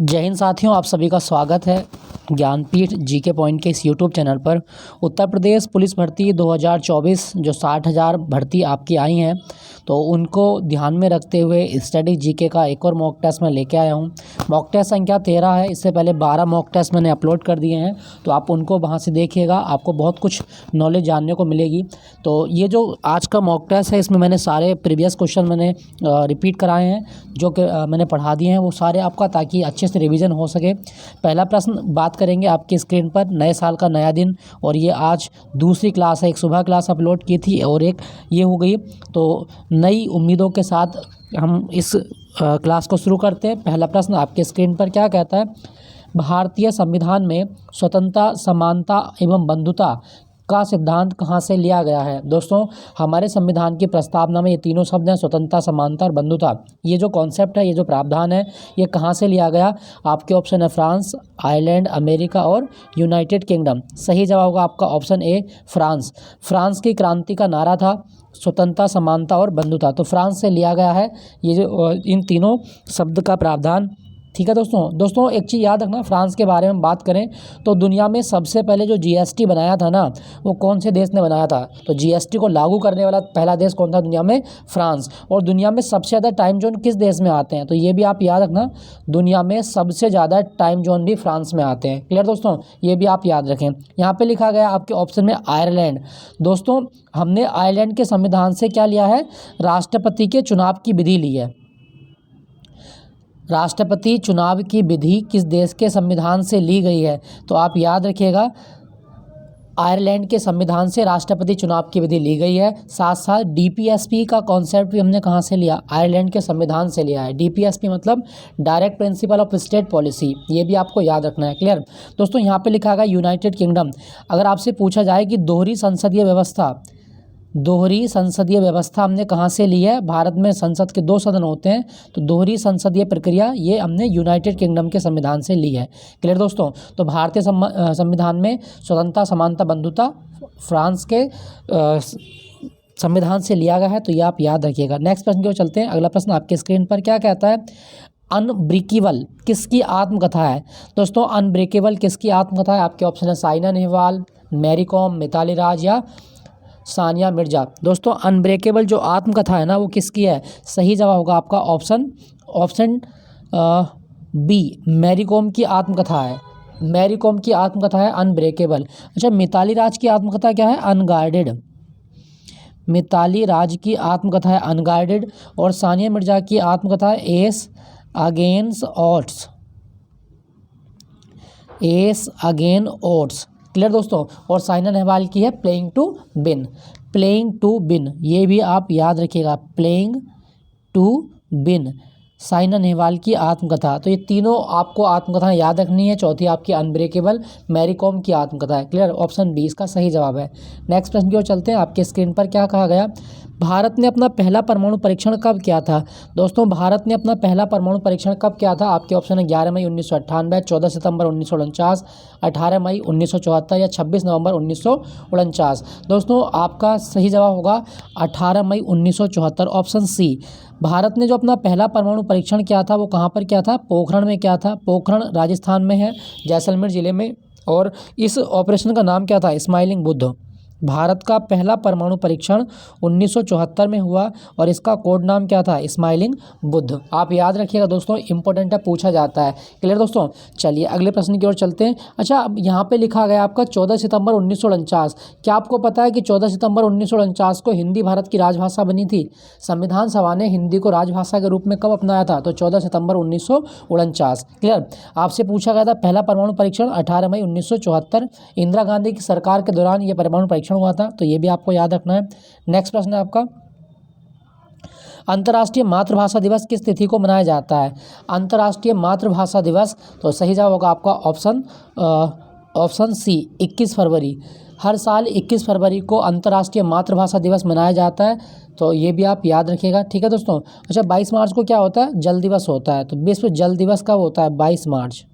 जय हिंद साथियों, आप सभी का स्वागत है ज्ञानपीठ जीके पॉइंट के इस यूट्यूब चैनल पर। उत्तर प्रदेश पुलिस भर्ती 2024 जो 60,000 भर्ती आपकी आई हैं, तो उनको ध्यान में रखते हुए स्टडी जीके का एक और मॉक टेस्ट मैं लेके आया हूं। मॉक टेस्ट संख्या 13 है। इससे पहले 12 मॉक टेस्ट मैंने अपलोड कर दिए हैं, तो आप उनको वहां से देखिएगा, आपको बहुत कुछ नॉलेज जानने को मिलेगी। तो ये जो आज का मॉक टेस्ट है, इसमें मैंने सारे प्रीवियस क्वेश्चन मैंने रिपीट कराए हैं, जो कि मैंने पढ़ा दिए हैं वो सारे आपका, ताकि अच्छे से रिवीजन हो सके। पहला प्रश्न बात करेंगे आपकी स्क्रीन पर, नए साल का नया दिन, और ये आज दूसरी क्लास है। एक सुबह क्लास अपलोड की थी और एक ये हो गई। तो नई उम्मीदों के साथ हम इस क्लास को शुरू करते हैं। पहला प्रश्न आपके स्क्रीन पर क्या कहता है? भारतीय संविधान में स्वतंत्रता, समानता एवं बंधुता का सिद्धांत कहाँ से लिया गया है? दोस्तों, हमारे संविधान की प्रस्तावना में ये तीनों शब्द हैं, स्वतंत्रता, समानता और बंधुता। ये जो कॉन्सेप्ट है, ये जो प्रावधान है, ये कहाँ से लिया गया? आपके ऑप्शन है फ्रांस, आयरलैंड, अमेरिका और यूनाइटेड किंगडम। सही जवाब होगा आपका ऑप्शन ए, फ्रांस। फ्रांस की क्रांति का नारा था स्वतंत्रता, समानता और बंधुता, तो फ्रांस से लिया गया है ये जो इन तीनों शब्द का प्रावधान। ठीक है दोस्तों, एक चीज़ याद रखना, फ्रांस के बारे में बात करें तो दुनिया में सबसे पहले जो जीएसटी बनाया था ना, वो कौन से देश ने बनाया था? तो जीएसटी को लागू करने वाला पहला देश कौन था दुनिया में? फ्रांस। और दुनिया में सबसे ज़्यादा टाइम जोन किस देश में आते हैं? तो ये भी आप याद रखना, दुनिया में सबसे ज़्यादा टाइम जोन भी फ्रांस में आते हैं। क्लियर दोस्तों, ये भी आप याद रखें। यहाँ पर लिखा गया आपके ऑप्शन में आयरलैंड। दोस्तों, हमने आयरलैंड के संविधान से क्या लिया है? राष्ट्रपति के चुनाव की विधि ली है। राष्ट्रपति चुनाव की विधि किस देश के संविधान से ली गई है? तो आप याद रखिएगा, आयरलैंड के संविधान से राष्ट्रपति चुनाव की विधि ली गई है। साथ साथ डीपीएसपी का कॉन्सेप्ट भी हमने कहाँ से लिया? आयरलैंड के संविधान से लिया है। डीपीएसपी मतलब direct principle of state policy, ये भी आपको याद रखना है। क्लियर दोस्तों, यहाँ पे लिखा गया यूनाइटेड किंगडम। अगर आपसे पूछा जाए कि दोहरी संसदीय व्यवस्था हमने कहाँ से ली है? भारत में संसद के 2 सदन होते हैं, तो दोहरी संसदीय प्रक्रिया ये हमने यूनाइटेड किंगडम के संविधान से ली है। क्लियर दोस्तों, तो भारतीय संविधान में स्वतंत्रता, समानता, बंधुता फ्रांस के संविधान से लिया गया है, तो ये आप याद रखिएगा। नेक्स्ट प्रश्न की ओर चलते हैं। अगला प्रश्न आपके स्क्रीन पर क्या कहता है? अनब्रेकेबल किसकी आत्मकथा है? दोस्तों, अनब्रेकेबल किसकी आत्मकथा है? आपके ऑप्शन है साइना नेहवाल, मैरी कॉम, मिताली राज या सानिया मिर्जा। दोस्तों, अनब्रेकेबल जो आत्मकथा है ना, वो किसकी है? सही जवाब होगा आपका ऑप्शन बी, मैरी कॉम की आत्मकथा है। मैरी कॉम की आत्मकथा है अनब्रेकेबल। अच्छा, मिताली राज की आत्मकथा क्या है? अनगार्डेड। मिताली राज की आत्मकथा है अनगार्डेड। और सानिया मिर्जा की आत्मकथा है एस अगेन ओट्स। क्लियर दोस्तों, और साइना नेहवाल की है प्लेइंग टू विन। ये भी आप याद रखिएगा, playing to win, Saina Nehwal की आत्मकथा। तो ये तीनों आपको आत्मकथा याद रखनी है। चौथी आपकी अनब्रेकेबल, मैरी कॉम की आत्मकथा है। क्लियर, ऑप्शन बी इसका सही जवाब है। नेक्स्ट प्रश्न की ओर चलते हैं। आपके स्क्रीन पर क्या कहा गया? भारत ने अपना पहला परमाणु परीक्षण कब किया था? दोस्तों, भारत ने अपना पहला परमाणु परीक्षण कब किया था? आपके ऑप्शन है 11 मई 1998, 14 सितंबर 1949, 18 मई 1974 या 26 नवंबर 1949। दोस्तों, आपका सही जवाब होगा 18 मई 1974, ऑप्शन सी। भारत ने जो अपना पहला परमाणु परीक्षण किया था, वो कहाँ पर किया था? पोखरण में किया था। पोखरण राजस्थान में है, जैसलमेर ज़िले में। और इस ऑपरेशन का नाम क्या था? स्माइलिंग बुद्ध। भारत का पहला परमाणु परीक्षण 1974 में हुआ और इसका कोड नाम क्या था? स्माइलिंग बुद्ध। आप याद रखिएगा दोस्तों, इंपॉर्टेंट है, पूछा जाता है। क्लियर दोस्तों, चलिए अगले प्रश्न की ओर चलते हैं। अच्छा, अब यहाँ पे लिखा गया आपका 14 सितंबर 1949। क्या आपको पता है कि 14 सितंबर 1949 को हिंदी भारत की राजभाषा बनी थी? संविधान सभा ने हिंदी को राजभाषा के रूप में कब अपनाया था? तो 14 सितंबर 1949। क्लियर, आपसे पूछा गया था पहला परमाणु परीक्षण 18 मई 1974, इंदिरा गांधी की सरकार के दौरान यह परमाणु परीक्षण हुआ था, तो ये भी आपको याद रखना है। नेक्स्ट प्रश्न है आपका, अंतर्राष्ट्रीय मातृभाषा दिवस किस तिथि को मनाया जाता है? अंतर्राष्ट्रीय मातृभाषा दिवस, तो सही जवाब होगा आपका ऑप्शन सी, 21 फरवरी। हर साल 21 फरवरी को अंतर्राष्ट्रीय मातृभाषा दिवस मनाया जाता है, तो ये भी आप याद रखिएगा। ठीक है दोस्तों। अच्छा, 22 मार्च को क्या होता है? जल दिवस होता है। तो विश्व जल दिवस कब होता है? 22 मार्च।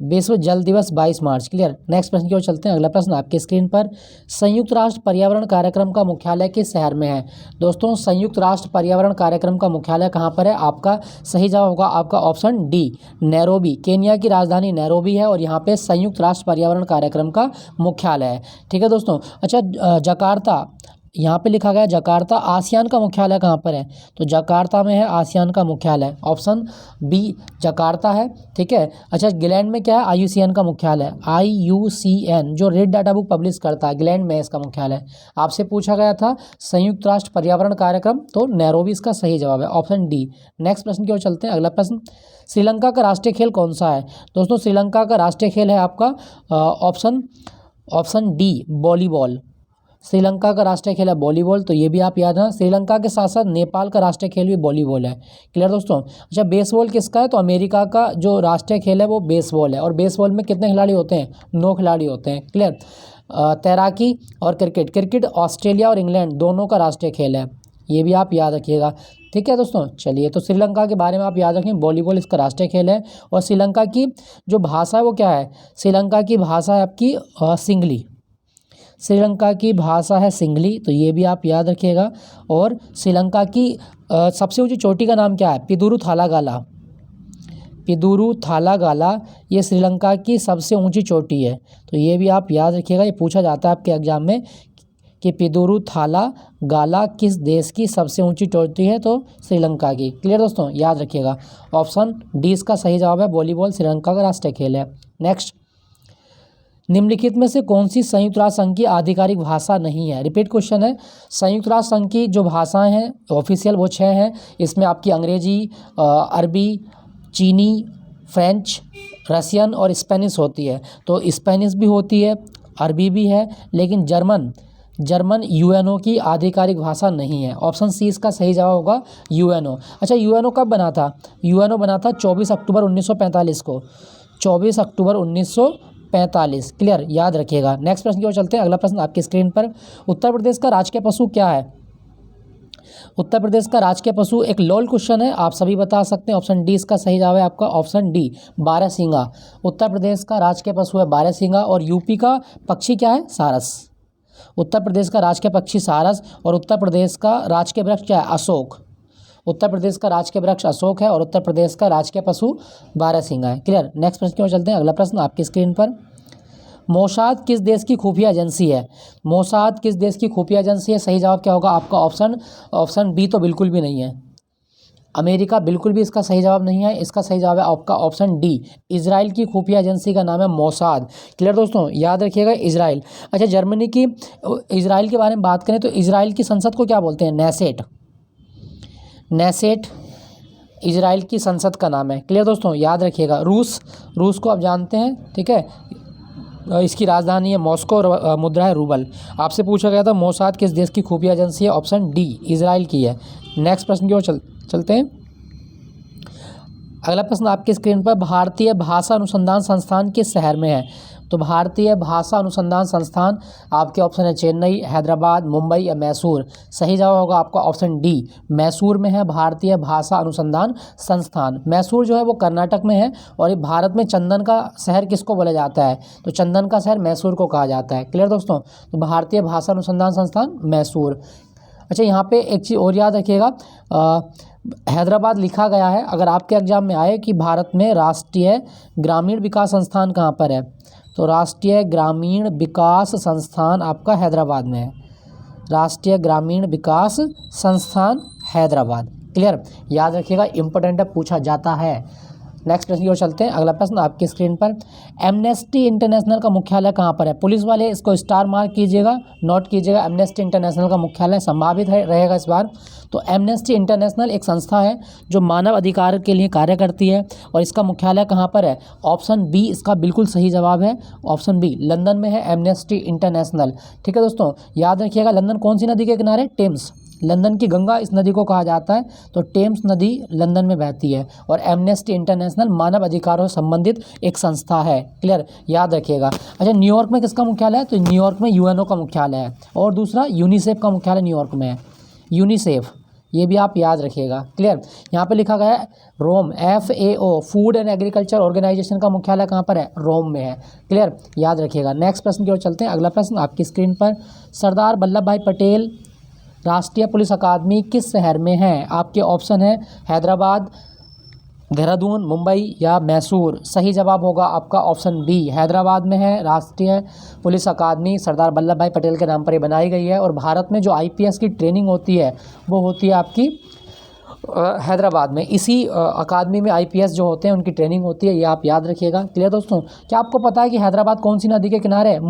विश्व जल दिवस 22 मार्च। क्लियर। नेक्स्ट प्रश्न की ओर चलते हैं। अगला प्रश्न आपके स्क्रीन पर, संयुक्त राष्ट्र पर्यावरण कार्यक्रम का मुख्यालय किस शहर में है? दोस्तों, संयुक्त राष्ट्र पर्यावरण कार्यक्रम का मुख्यालय कहाँ पर है? आपका सही जवाब होगा आपका ऑप्शन डी, नैरोबी। केन्या की राजधानी नैरोबी है और यहाँ पे संयुक्त राष्ट्र पर्यावरण कार्यक्रम का मुख्यालय है। ठीक है दोस्तों। अच्छा, जकार्ता, यहाँ पे लिखा गया जकार्ता। आसियान का मुख्यालय कहाँ पर है? तो जकार्ता में है आसियान का मुख्यालय, ऑप्शन बी जकार्ता है। ठीक है। अच्छा, ग्लैंड में क्या है? IUCN का मुख्यालय, IUCN जो रेड डाटा बुक पब्लिश करता है, ग्लैंड में है इसका मुख्यालय। आपसे पूछा गया था संयुक्त राष्ट्र पर्यावरण कार्यक्रम, तो नैरोबी इसका सही जवाब है, ऑप्शन डी। नेक्स्ट प्रश्न की ओर चलते हैं। अगला प्रश्न, श्रीलंका का राष्ट्रीय खेल कौन सा है? दोस्तों, श्रीलंका का राष्ट्रीय खेल है आपका ऑप्शन डी, वॉलीबॉल। श्रीलंका का राष्ट्रीय खेल है वॉलीबॉल, तो ये भी आप याद रखना। श्रीलंका के साथ साथ नेपाल का राष्ट्रीय खेल भी वॉलीबॉल है। क्लियर दोस्तों। अच्छा, बेसबॉल किसका है? तो अमेरिका का जो राष्ट्रीय खेल है वो बेसबॉल है। और बेसबॉल में कितने खिलाड़ी होते हैं? 9 खिलाड़ी होते हैं। क्लियर। तैराकी और क्रिकेट ऑस्ट्रेलिया और इंग्लैंड दोनों का राष्ट्रीय खेल है, ये भी आप याद रखिएगा। ठीक है दोस्तों। चलिए, तो श्रीलंका के बारे में आप याद रखें, वॉलीबॉल इसका राष्ट्रीय खेल है। और श्रीलंका की जो भाषा है वो क्या है? श्रीलंका की भाषा है आपकी सिंगली। श्रीलंका की भाषा है सिंगली, तो ये भी आप याद रखिएगा। और श्रीलंका की सबसे ऊंची चोटी का नाम क्या है? पिदुरु थालागाला। पिदुरु थालागाला ये श्रीलंका की सबसे ऊंची चोटी है, तो ये भी आप याद रखिएगा। ये पूछा जाता है आपके एग्जाम में कि पिदुरु थालागाला किस देश की सबसे ऊंची चोटी है? तो श्रीलंका की। क्लियर दोस्तों, याद रखिएगा। ऑप्शन डी इसका सही जवाब है, वॉलीबॉल श्रीलंका का राष्ट्रीय खेल है। नेक्स्ट, निम्नलिखित में से कौन सी संयुक्त राष्ट्र संघ की आधिकारिक भाषा नहीं है? रिपीट क्वेश्चन है। संयुक्त राष्ट्र संघ की जो भाषाएं हैं ऑफिशियल वो 6 हैं। इसमें आपकी अंग्रेजी, अरबी, चीनी, फ्रेंच, रशियन और स्पेनिश होती है। तो स्पेनिश भी होती है, अरबी भी है, लेकिन जर्मन यूएनओ की आधिकारिक भाषा नहीं है। ऑप्शन सी इसका सही जवाब होगा, यूएनओ। अच्छा, यूएनओ कब बना था? यूएनओ बना था 24 अक्टूबर 1945 को, 24 अक्टूबर 1945। क्लियर, याद रखिएगा। नेक्स्ट प्रश्न की ओर चलते हैं। अगला प्रश्न आपकी स्क्रीन पर, उत्तर प्रदेश का राजकीय पशु क्या है? उत्तर प्रदेश का राजकीय पशु एक लॉल क्वेश्चन है, आप सभी बता सकते हैं। ऑप्शन डी इसका सही जवाब है आपका, ऑप्शन डी, बारहसिंगा। उत्तर प्रदेश का राजकीय पशु है बारहसिंगा। और यूपी का पक्षी क्या है? सारस। उत्तर प्रदेश का राजकीय पक्षी सारस। और उत्तर प्रदेश का राजकीय वृक्ष क्या है? अशोक। उत्तर प्रदेश का राजकीय वृक्ष अशोक है और उत्तर प्रदेश का राजकीय पशु बारहसिंगा है। क्लियर। नेक्स्ट प्रश्न की ओर चलते हैं। अगला प्रश्न आपकी स्क्रीन पर, मोसाद किस देश की खुफिया एजेंसी है? मोसाद किस देश की खुफिया एजेंसी है? सही जवाब क्या होगा आपका? ऑप्शन बी तो बिल्कुल भी नहीं है, अमेरिका बिल्कुल भी इसका सही जवाब नहीं है। इसका सही जवाब है आपका ऑप्शन डी, इजराइल की खुफिया एजेंसी का नाम है मोसाद। क्लियर दोस्तों, याद रखिएगा इजराइल। अच्छा, जर्मनी की इजराइल के बारे में बात करें तो इजराइल की संसद को क्या बोलते हैं? नेसेट इजराइल की संसद का नाम है। क्लियर दोस्तों, याद रखिएगा। रूस को आप जानते हैं, ठीक है, इसकी राजधानी है मॉस्को और मुद्रा है रूबल। आपसे पूछा गया था मोसाद किस देश की खुफिया एजेंसी है? ऑप्शन डी, इजराइल की है। नेक्स्ट प्रश्न की ओर चलते हैं। अगला प्रश्न आपकी स्क्रीन पर, भारतीय भाषा अनुसंधान संस्थान किस शहर में है? तो भारतीय भाषा अनुसंधान संस्थान आपके ऑप्शन है चेन्नई, हैदराबाद, मुंबई या मैसूर। सही जवाब होगा आपका ऑप्शन डी, मैसूर में है भारतीय भाषा अनुसंधान संस्थान। मैसूर जो है वो कर्नाटक में है और ये भारत में चंदन का शहर किसको बोला जाता है? तो चंदन का शहर मैसूर को कहा जाता है। क्लियर दोस्तों, तो भारतीय भाषा अनुसंधान संस्थान मैसूर। अच्छा, यहाँ पे एक चीज़ और याद रखिएगा, हैदराबाद लिखा गया है। अगर आपके एग्जाम में आए कि भारत में राष्ट्रीय ग्रामीण विकास संस्थान कहाँ पर है, तो राष्ट्रीय ग्रामीण विकास संस्थान आपका हैदराबाद में है। राष्ट्रीय ग्रामीण विकास संस्थान हैदराबाद। क्लियर, याद रखिएगा, इंपॉर्टेंट है, पूछा जाता है। नेक्स्ट प्रश्न की ओर चलते हैं। अगला प्रश्न आपकी स्क्रीन पर, एमनेस्टी इंटरनेशनल का मुख्यालय कहाँ पर है? पुलिस वाले इसको स्टार मार्क कीजिएगा, नोट कीजिएगा। एमनेस्टी इंटरनेशनल का मुख्यालय संभावित रहेगा इस बार। तो एमनेस्टी इंटरनेशनल एक संस्था है जो मानव अधिकार के लिए कार्य करती है और इसका मुख्यालय कहाँ पर है? ऑप्शन बी इसका बिल्कुल सही जवाब है, ऑप्शन बी, लंदन में है एमनेस्टी इंटरनेशनल। ठीक है दोस्तों, याद रखिएगा। लंदन कौन सी नदी के किनारे? टेम्स। लंदन की गंगा इस नदी को कहा जाता है, तो टेम्स नदी लंदन में बहती है। और एमनेस्टी इंटरनेशनल मानव अधिकारों से संबंधित एक संस्था है। क्लियर, याद रखिएगा। अच्छा, न्यूयॉर्क में किसका मुख्यालय है? तो न्यूयॉर्क में यूएनओ का मुख्यालय है। और दूसरा यूनिसेफ का मुख्यालय न्यूयॉर्क में है। यूनिसेफ ये भी आप याद रखिएगा। क्लियर। यहाँ पे लिखा गया है Rome, FAO food and agriculture organization का मुख्यालय कहाँ पर है? रोम में है। क्लियर, याद रखिएगा। नेक्स्ट प्रश्न की ओर चलते हैं। अगला प्रश्न आपकी स्क्रीन पर, सरदार वल्लभ भाई पटेल राष्ट्रीय पुलिस अकादमी किस शहर में है? आपके ऑप्शन है हैदराबाद, देहरादून, मुंबई या मैसूर। सही जवाब होगा आपका ऑप्शन बी, हैदराबाद में है राष्ट्रीय पुलिस अकादमी। सरदार वल्लभ भाई पटेल के नाम पर ये बनाई गई है। और भारत में जो IPS की ट्रेनिंग होती है वो होती है आपकी हैदराबाद में। इसी अकादमी में IPS जो होते हैं उनकी ट्रेनिंग होती है, ये आप याद रखिएगा। क्लियर दोस्तों। क्या आपको पता है कि हैदराबाद कौन सी नदी के किनारे है?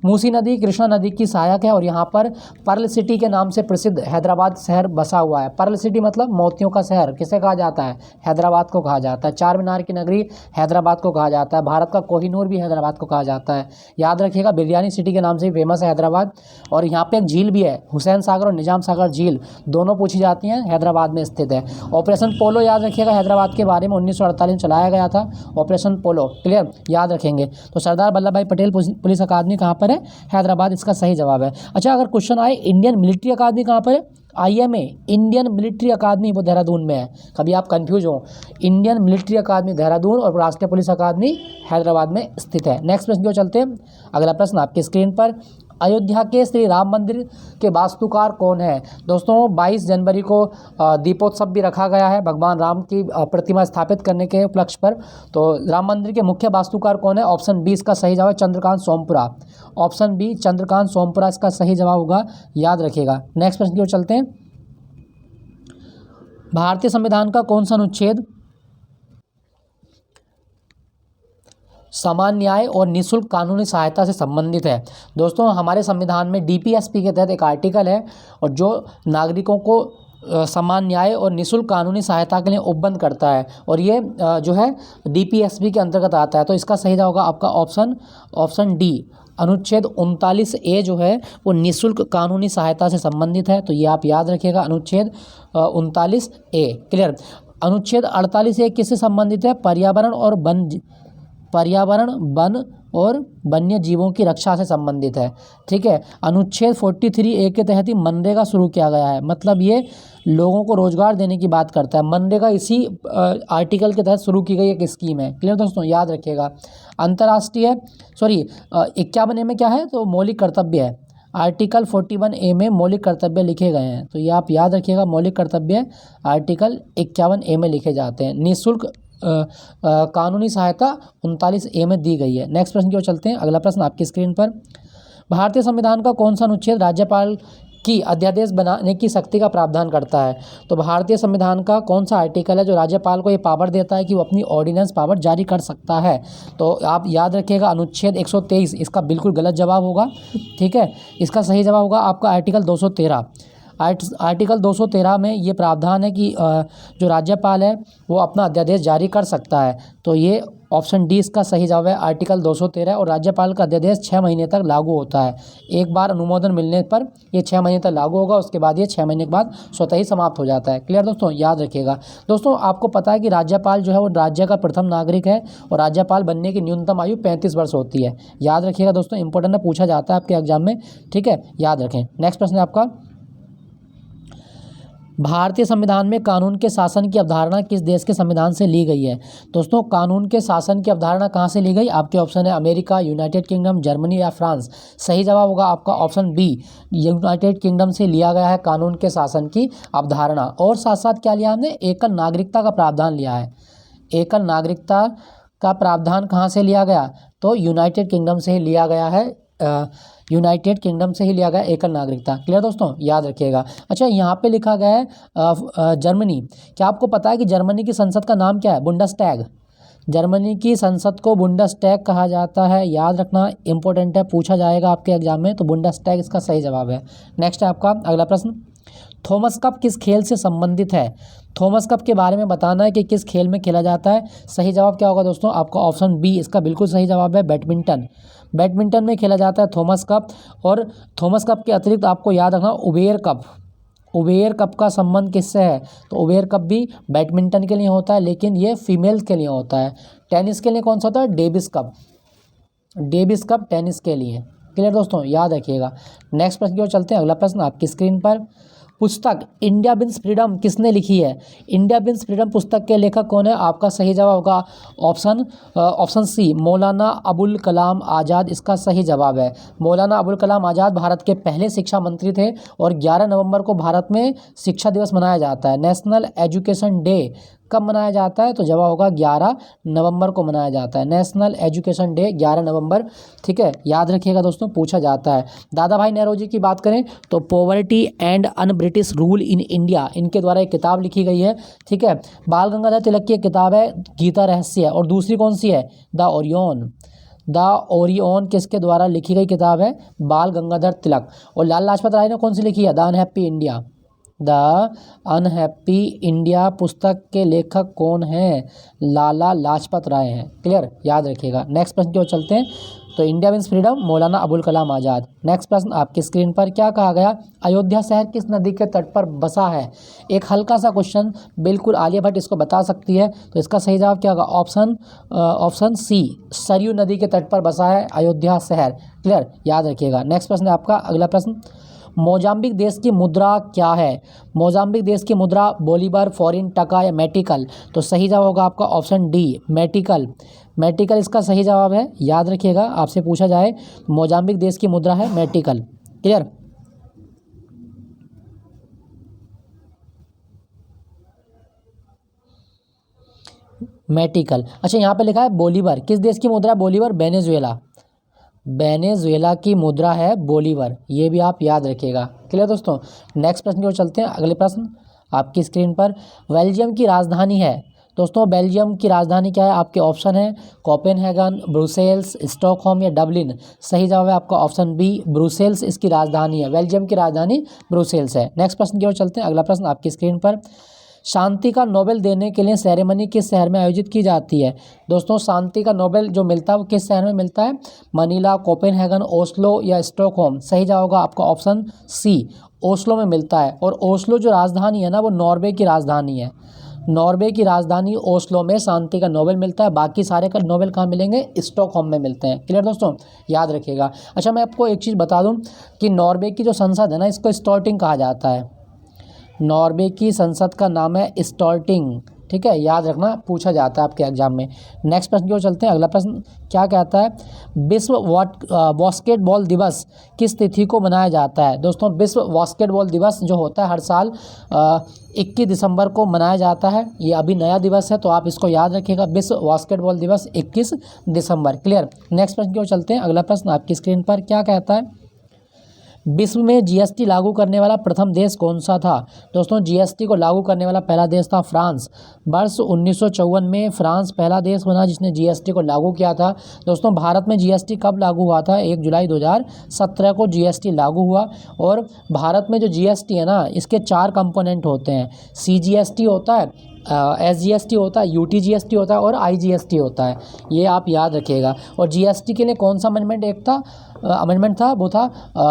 मूसी नदी कृष्णा नदी की सहायक है। और यहाँ पर पर्ल सिटी के नाम से प्रसिद्ध हैदराबाद शहर बसा हुआ है। पर्ल सिटी मतलब मोतियों का शहर। किसे कहा जाता है? हैदराबाद को कहा जाता है। चार मीनार की नगरी हैदराबाद को कहा जाता है। भारत का कोहिनूर भी हैदराबाद को कहा जाता है। याद रखिएगा, बिरयानी सिटी के नाम से भी फेमस है हैदराबाद। और यहाँ पे एक झील भी है, हुसैन सागर और निजाम सागर झील, दोनों पूछी जाती हैं, हैदराबाद में स्थित है। ऑपरेशन पोलो याद रखिएगा, हैदराबाद के बारे में 1948 में चलाया गया था ऑपरेशन पोलो। क्लियर, याद रखेंगे। तो सरदार वल्लभ भाई पटेल पुलिस अकादमी कहाँ पर है? हैदराबाद, इसका सही जवाब है। अच्छा, अगर क्वेश्चन आए इंडियन मिलिट्री अकादमी कहाँ पर है? IMA इंडियन मिलिट्री अकादमी वो देहरादून में है। कभी आप कंफ्यूज हो, इंडियन मिलिट्री अकादमी देहरादून और राष्ट्रीय पुलिस अकादमी हैदराबाद में स्थित है। नेक्स्ट प्रश्न की ओर चलते हैं। अगला प्रश्न आपकी स्क्रीन पर, अयोध्या के श्री राम मंदिर के वास्तुकार कौन है? दोस्तों 22 जनवरी को दीपोत्सव भी रखा गया है भगवान राम की प्रतिमा स्थापित करने के उपलक्ष्य पर। तो राम मंदिर के मुख्य वास्तुकार कौन है? ऑप्शन बी इसका सही जवाब है, चंद्रकांत सोमपुरा। ऑप्शन बी चंद्रकांत सोमपुरा इसका सही जवाब होगा, याद रखिएगा। नेक्स्ट प्रश्न की ओर चलते हैं। भारतीय संविधान का कौन सा अनुच्छेद समान न्याय और निःशुल्क कानूनी सहायता से संबंधित है? दोस्तों हमारे संविधान में DPSP के तहत एक आर्टिकल है और जो नागरिकों को समान न्याय और निःशुल्क कानूनी सहायता के लिए उपबंध करता है। और ये जो है DPSP के अंतर्गत आता है। तो इसका सही जवाब होगा आपका ऑप्शन डी, अनुच्छेद 39A जो है वो निःशुल्क कानूनी सहायता से संबंधित है। तो ये आप याद रखिएगा, अनुच्छेद 39A। क्लियर। अनुच्छेद 48A किससे संबंधित है? पर्यावरण, वन और वन्य जीवों की रक्षा से संबंधित है। ठीक है। अनुच्छेद 43A के तहत ही मनरेगा शुरू किया गया है। मतलब ये लोगों को रोजगार देने की बात करता है। मनरेगा इसी आर्टिकल के तहत शुरू की गई एक स्कीम है। क्लियर दोस्तों, याद रखिएगा। अंतर्राष्ट्रीय 51A में क्या है? तो मौलिक कर्तव्य है। आर्टिकल 41A में मौलिक कर्तव्य लिखे गए हैं। तो ये आप याद रखिएगा, मौलिक कर्तव्य आर्टिकल 51A में लिखे जाते हैं। निःशुल्क कानूनी सहायता 39A में दी गई है। नेक्स्ट प्रश्न की ओर चलते हैं। अगला प्रश्न आपकी स्क्रीन पर, भारतीय संविधान का कौन सा अनुच्छेद राज्यपाल की अध्यादेश बनाने की शक्ति का प्रावधान करता है? तो भारतीय संविधान का कौन सा आर्टिकल है जो राज्यपाल को ये पावर देता है कि वो अपनी ऑर्डिनेंस पावर जारी कर सकता है? तो आप याद रखिएगा, अनुच्छेद 123 इसका बिल्कुल गलत जवाब होगा। ठीक है, इसका सही जवाब होगा आपका आर्टिकल 213। आर्टिकल 213 में ये प्रावधान है कि जो राज्यपाल है वो अपना अध्यादेश जारी कर सकता है। तो ये ऑप्शन डी इसका सही जवाब है, आर्टिकल 213। और राज्यपाल का अध्यादेश 6 महीने तक लागू होता है। एक बार अनुमोदन मिलने पर ये 6 महीने तक लागू होगा, उसके बाद ये 6 महीने के बाद स्वतः ही समाप्त हो जाता है। क्लियर दोस्तों, याद रखिएगा। दोस्तों आपको पता है कि राज्यपाल जो है वो राज्य का प्रथम नागरिक है और राज्यपाल बनने की न्यूनतम आयु 35 वर्ष होती है। याद रखिएगा दोस्तों, इंपॉर्टेंट है, पूछा जाता है आपके एग्जाम में। ठीक है, याद रखें। नेक्स्ट प्रश्न है आपका, भारतीय संविधान में कानून के शासन की अवधारणा किस देश के संविधान से ली गई है? दोस्तों कानून के शासन की अवधारणा कहाँ से ली गई? आपके ऑप्शन है अमेरिका, यूनाइटेड किंगडम, जर्मनी या फ्रांस। सही जवाब होगा आपका ऑप्शन बी, यूनाइटेड किंगडम से लिया गया है कानून के शासन की अवधारणा। और साथ साथ क्या लिया हमने? एकल नागरिकता का प्रावधान लिया है। एकल नागरिकता का प्रावधान कहाँ से लिया गया? तो यूनाइटेड किंगडम से ही लिया गया है। यूनाइटेड किंगडम से ही लिया गया एकल नागरिकता। क्लियर दोस्तों, याद रखिएगा। अच्छा, यहाँ पे लिखा गया है जर्मनी। क्या आपको पता है कि जर्मनी की संसद का नाम क्या है? बुंडसटैग। जर्मनी की संसद को बुंडसटैग कहा जाता है। याद रखना, इंपॉर्टेंट है, पूछा जाएगा आपके एग्जाम में। तो बुंडसटैग इसका सही जवाब है। नेक्स्ट है आपका अगला प्रश्न, थॉमस कप किस खेल से संबंधित है? थॉमस कप के बारे में बताना है कि किस खेल में खेला जाता है। सही जवाब क्या होगा दोस्तों? आपका ऑप्शन बी इसका बिल्कुल सही जवाब है, बैडमिंटन। बैडमिंटन में खेला जाता है थॉमस कप। और थॉमस कप के अतिरिक्त आपको याद रखना उबेर कप। उबेर कप का संबंध किससे है? तो उबेर कप भी बैडमिंटन के लिए होता है, लेकिन ये फीमेल्स के लिए होता है। टेनिस के लिए कौन सा होता है? Davis cup. Davis cup tennis के लिए। क्लियर दोस्तों, याद रखिएगा। नेक्स्ट प्रश्न की ओर चलते हैं। अगला प्रश्न आपकी स्क्रीन पर, पुस्तक इंडिया विंस फ्रीडम किसने लिखी है? इंडिया विंस फ्रीडम पुस्तक के लेखक कौन है? आपका सही जवाब होगा ऑप्शन सी मौलाना अबुल कलाम आज़ाद इसका सही जवाब है। मौलाना अबुल कलाम आज़ाद भारत के पहले शिक्षा मंत्री थे और 11 नवंबर को भारत में शिक्षा दिवस मनाया जाता है। नेशनल एजुकेशन डे कब मनाया जाता है? तो जवाब होगा 11 नवंबर को मनाया जाता है। नेशनल एजुकेशन डे 11 नवंबर, ठीक है, याद रखिएगा दोस्तों, पूछा जाता है। दादा भाई नौरोजी की बात करें तो poverty and un British rule in India, इनके द्वारा एक किताब लिखी गई है, ठीक है। बाल गंगाधर तिलक की एक किताब है गीता रहस्य, और दूसरी कौन सी है? द ओरियन किसके द्वारा लिखी गई किताब है? बाल गंगाधर तिलक। और लाल लाजपत राय ने कौन सी लिखी है? The unhappy India. The unhappy India पुस्तक के लेखक कौन हैं? लाला लाजपत राय हैं। क्लियर, याद रखिएगा। नेक्स्ट प्रश्न की ओर चलते हैं। तो India wins freedom Maulana Abul Kalam Azad. Next प्रश्न आपकी स्क्रीन पर क्या कहा गया? अयोध्या शहर किस नदी के तट पर बसा है? एक हल्का सा क्वेश्चन, बिल्कुल आलिया भट्ट इसको बता सकती है, तो इसका सही जवाब क्या होगा? ऑप्शन सी सरयू नदी के तट पर बसा है अयोध्या शहर। क्लियर, याद रखिएगा। नेक्स्ट प्रश्न है आपका अगला प्रश्न, मोजाम्बिक देश की मुद्रा क्या है? मोजाम्बिक देश की मुद्रा बोलीवर, फॉरिन, टका या मेटिकल? तो सही जवाब होगा आपका ऑप्शन डी मेटिकल। मेटिकल इसका सही जवाब है, याद रखिएगा। आपसे पूछा जाए मोजाम्बिक देश की मुद्रा है मेटिकल। क्लियर, मेटिकल। अच्छा, यहाँ पे लिखा है बोलीवर, किस देश की मुद्रा? बोलीवर वेनेजुएला, वेनेजुएला की मुद्रा है बोलीवर, ये भी आप याद रखिएगा। क्लियर दोस्तों। नेक्स्ट प्रश्न की ओर चलते हैं। अगले प्रश्न आपकी स्क्रीन पर, बेल्जियम की राजधानी है दोस्तों, बेल्जियम की राजधानी क्या है? आपके ऑप्शन है कोपेनहेगन, ब्रुसेल्स, स्टॉकहोम या डबलिन। सही जवाब है आपका ऑप्शन बी ब्रुसेल्स इसकी राजधानी है। बेल्जियम की राजधानी ब्रुसेल्स है। नेक्स्ट प्रश्न की ओर चलते हैं। अगला प्रश्न आपकी स्क्रीन पर, शांति का नोबेल देने के लिए सेरेमनी किस शहर में आयोजित की जाती है? दोस्तों, शांति का नोबेल जो मिलता है वो किस शहर में मिलता है? मनीला, कोपेनहेगन, ओस्लो या स्टॉकहोम? सही जवाब होगा आपका ऑप्शन सी ओस्लो में मिलता है। और ओस्लो जो राजधानी है ना, वो नॉर्वे की राजधानी है। नॉर्वे की राजधानी ओस्लो में शांति का नोबेल मिलता है। बाकी सारे का नोबेल कहाँ मिलेंगे? स्टॉकहोम में मिलते हैं। क्लियर दोस्तों, याद रखिएगा। अच्छा, मैं आपको एक चीज़ बता दूं कि नॉर्वे की जो संसद है ना, इसको स्टॉर्टिंग कहा जाता है। नॉर्वे की संसद का नाम है स्टॉर्टिंग, ठीक है, याद रखना, पूछा जाता है आपके एग्जाम में। नेक्स्ट प्रश्न की ओर चलते हैं। अगला प्रश्न क्या कहता है? विश्व बास्केटबॉल दिवस किस तिथि को मनाया जाता है? दोस्तों, विश्व बास्केटबॉल दिवस जो होता है हर साल 21 दिसंबर को मनाया जाता है। ये अभी नया दिवस है, तो आप इसको याद रखिएगा, विश्व बास्केटबॉल दिवस 21 दिसंबर। क्लियर। नेक्स्ट प्रश्न की ओर चलते हैं। अगला प्रश्न आपकी स्क्रीन पर क्या कहता है? विश्व में जीएसटी लागू करने वाला प्रथम देश कौन सा था? दोस्तों, जीएसटी को लागू करने वाला पहला देश था फ्रांस। वर्ष 1954 में फ्रांस पहला देश बना जिसने जीएसटी को लागू किया था। दोस्तों, भारत में जीएसटी कब लागू हुआ था? 1 जुलाई 2017 को जीएसटी लागू हुआ। और भारत में जो जीएसटी है ना, इसके 4 कंपोनेंट होते हैं। सीजीएसटी होता है, एसजीएसटी होता है, यूटीजीएसटी होता है और आईजीएसटी होता है। ये आप याद रखिएगा। और जीएसटी के लिए कौन सा अमेंडमेंट था? वो था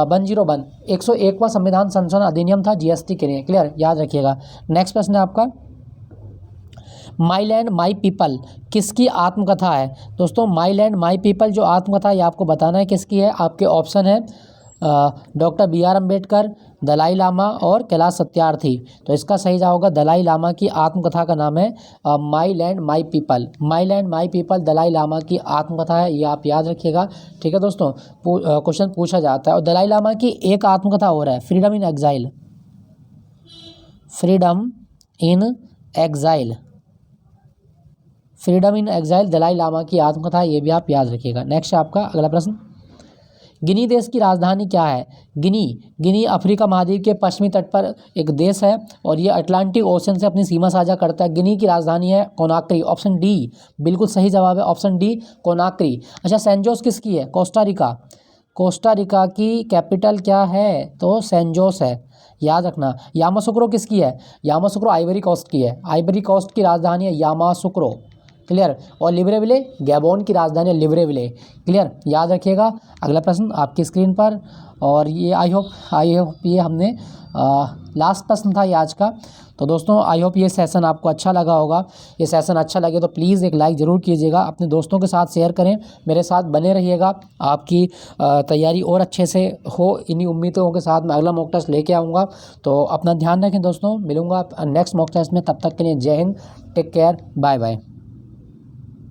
101 101वां संविधान संशोधन अधिनियम था जीएसटी के लिए। क्लियर, याद रखिएगा। नेक्स्ट प्रश्न है आपका, माई लैंड माई पीपल किसकी आत्मकथा है? दोस्तों, माई लैंड माई पीपल जो आत्मकथा है, ये आपको बताना है किसकी है। आपके ऑप्शन है डॉक्टर BR अम्बेडकर, दलाई लामा और कैलाश सत्यार्थी। तो इसका सही जवाब होगा दलाई लामा की आत्मकथा का नाम है my land my people. My land my people Dalai Lama की आत्मकथा है, ये आप याद रखिएगा। ठीक है दोस्तों, क्वेश्चन पूछा जाता है। और दलाई लामा की एक आत्मकथा और है, freedom in exile. Freedom in exile, freedom in exile Dalai Lama की आत्मकथा, ये भी आप याद रखिएगा। नेक्स्ट आपका अगला प्रश्न, गिनी देश की राजधानी क्या है? गिनी अफ्रीका महाद्वीप के पश्चिमी तट पर एक देश है और ये अटलांटिक ओशन से अपनी सीमा साझा करता है। गिनी की राजधानी है कोनाक्री। ऑप्शन डी बिल्कुल सही जवाब है, ऑप्शन डी कोनाक्री। अच्छा, सैन जोस किसकी है? Costa Rica. कोस्टा रिका की कैपिटल क्या है? तो सैन जोस है, याद रखना। यामासुक्रो किसकी है? यामासुक्रो आइवरी कोस्ट की है। आइवरी कोस्ट की राजधानी है यामासुक्रो। क्लियर। और लिब्रेविले गैबोन की राजधानी है लिब्रेविले। क्लियर, याद रखिएगा। अगला प्रश्न आपकी स्क्रीन पर, और ये आई होप ये हमने लास्ट प्रश्न था ये आज का। तो दोस्तों आई होप ये सेशन आपको अच्छा लगा होगा। ये सेशन अच्छा लगे तो प्लीज़ एक लाइक ज़रूर कीजिएगा, अपने दोस्तों के साथ शेयर करें, मेरे साथ बने रहिएगा। आपकी तैयारी और अच्छे से हो, इन्हीं उम्मीदों के साथ मैं अगला मॉक टेस्ट लेके आऊँगा। तो अपना ध्यान रखें दोस्तों, मिलूँगा नेक्स्ट मॉक टेस्ट में। तब तक के लिए Jai Hind, take care, bye bye.